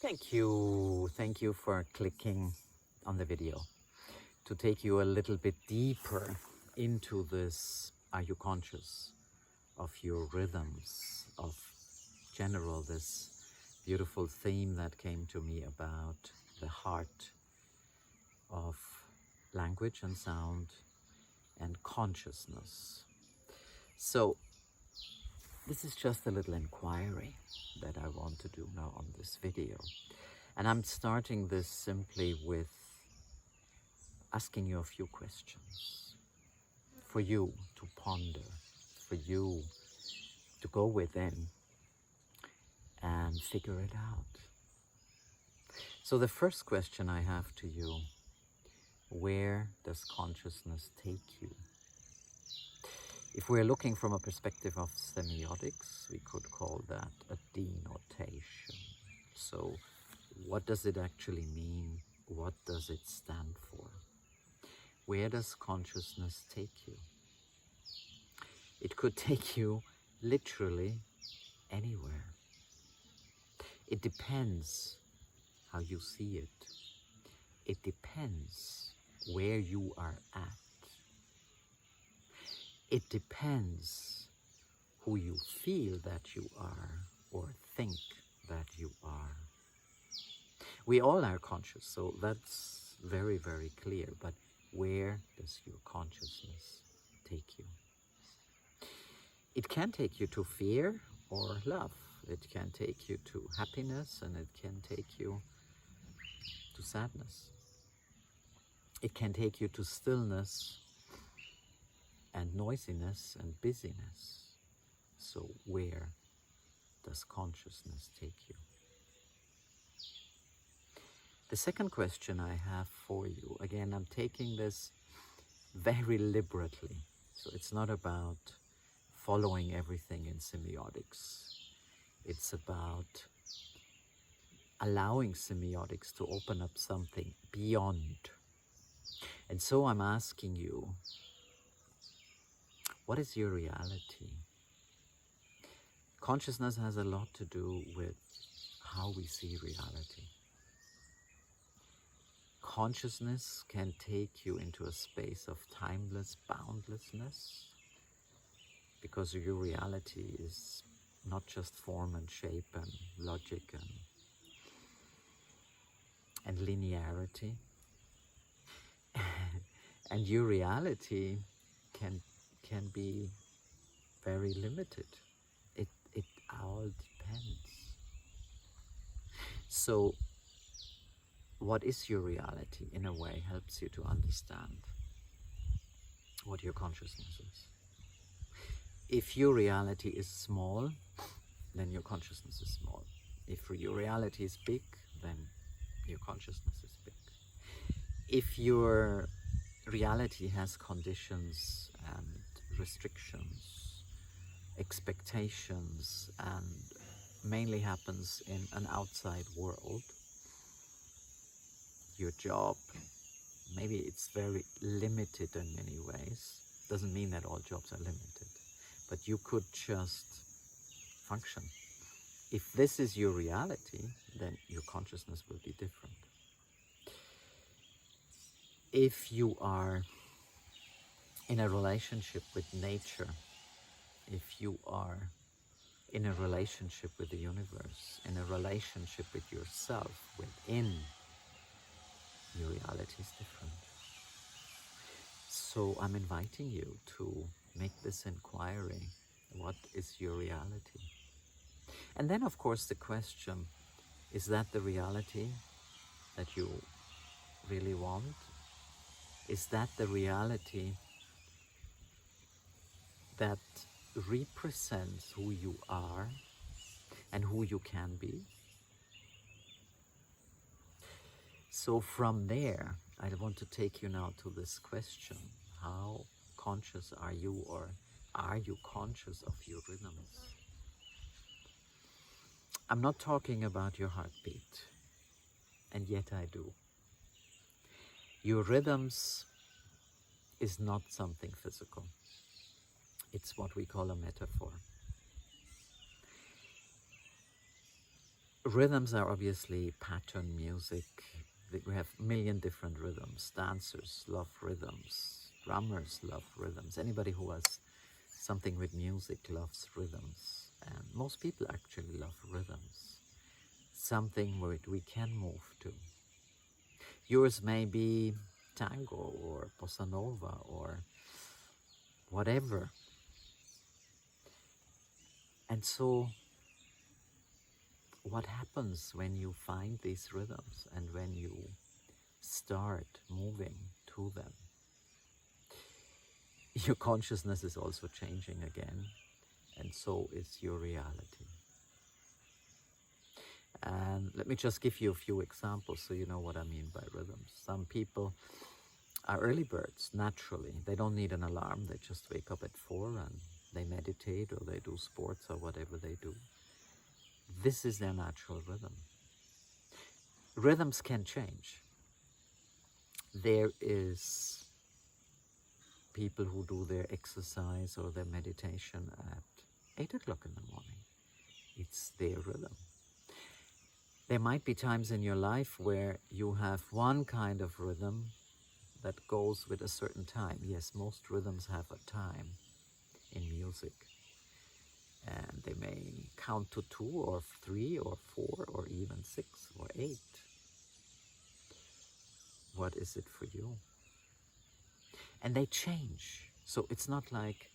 Thank you for clicking on the video. To take you a little bit deeper into this, are you conscious of your rhythms, of general this beautiful theme that came to me about the heart of language and sound and consciousness. So this is just a little inquiry that I want to do now on this video. And I'm starting this simply with asking you a few questions for you to ponder, for you to go within and figure it out. So the first question I have to you, where does consciousness take you? If we're looking from a perspective of semiotics, we could call that a denotation. So what does it actually mean? What does it stand for? Where does consciousness take you? It could take you literally anywhere. It depends how you see it. It depends where you are at. It depends who you feel that you are or think that you are. We all are conscious, so that's very, very clear. But where does your consciousness take you? It can take you to fear or love. It can take you to happiness, and it can take you to sadness. It can take you to stillness and noisiness and busyness. So where does consciousness take you? The second question I have for you, again, I'm taking this very liberally. So it's not about following everything in semiotics. It's about allowing semiotics to open up something beyond. And so I'm asking you, what is your reality? Consciousness has a lot to do with how we see reality. Consciousness can take you into a space of timeless boundlessness, because your reality is not just form and shape and logic and linearity. And your reality can be very limited. It all depends. So what is your reality, in a way, helps you to understand what your consciousness is. If your reality is small, then your consciousness is small. If your reality is big, then your consciousness is big. If your reality has conditions and restrictions, expectations, and mainly happens in an outside world, your job, maybe it's very limited in many ways. Doesn't mean that all jobs are limited, but you could just function. If this is your reality, then your consciousness will be different. If you are in a relationship with nature, if you are in a relationship with the universe, in a relationship with yourself, within, your reality is different. So I'm inviting you to make this inquiry. What is your reality? And then, of course, the question, is that the reality that you really want? Is that the reality that represents who you are and who you can be? So from there, I want to take you now to this question. How conscious are you, or are you conscious of your rhythms? I'm not talking about your heartbeat, and yet I do. Your rhythms is not something physical. It's what we call a metaphor. Rhythms are obviously pattern music. We have a million different rhythms. Dancers love rhythms. Drummers love rhythms. Anybody who has something with music loves rhythms. And most people actually love rhythms. Something where we can move to. Yours may be tango or bossa nova or whatever. And so what happens when you find these rhythms and when you start moving to them? Your consciousness is also changing again, and so is your reality. And let me just give you a few examples so you know what I mean by rhythms. Some people are early birds, naturally. They don't need an alarm. They just wake up at 4 and they meditate or they do sports or whatever they do. This is their natural rhythm. Rhythms can change. There is people who do their exercise or their meditation at 8 o'clock in the morning. It's their rhythm. There might be times in your life where you have one kind of rhythm that goes with a certain time. Yes, most rhythms have a time in music. And they may count to 2 or 3 or 4 or even 6 or 8. What is it for you? And they change. So it's not like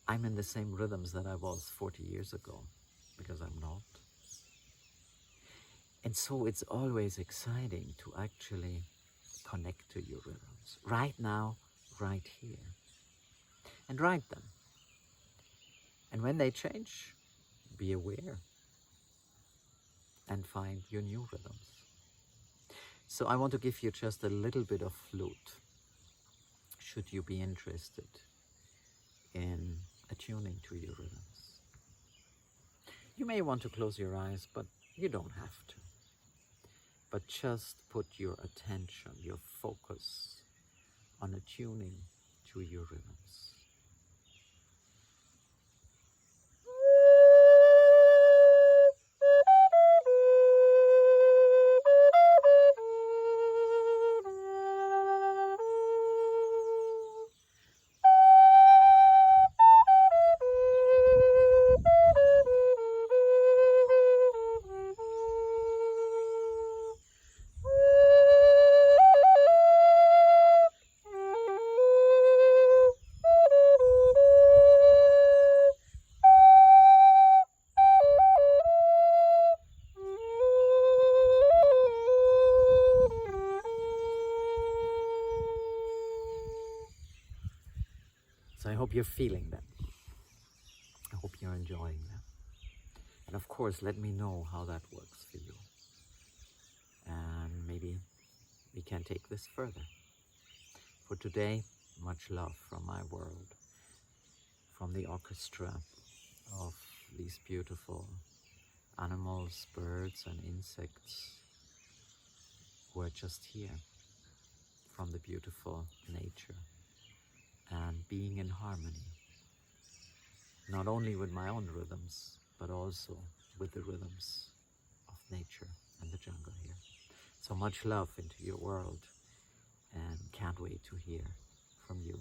I'm in the same rhythms that I was 40 years ago, because I'm not. And so it's always exciting to actually connect to your rhythms. Right now, right here. And write them. And when they change, be aware and find your new rhythms. So I want to give you just a little bit of flute, should you be interested in attuning to your rhythms. You may want to close your eyes, but you don't have to. But just put your attention, your focus on attuning to your rhythms. So I hope you're feeling that. I hope you're enjoying that. And of course, let me know how that works for you. And maybe we can take this further. For today, much love from my world, from the orchestra of these beautiful animals, birds and insects who are just here, from the beautiful nature and being in harmony, not only with my own rhythms, but also with the rhythms of nature and the jungle here. So much love into your world, and can't wait to hear from you.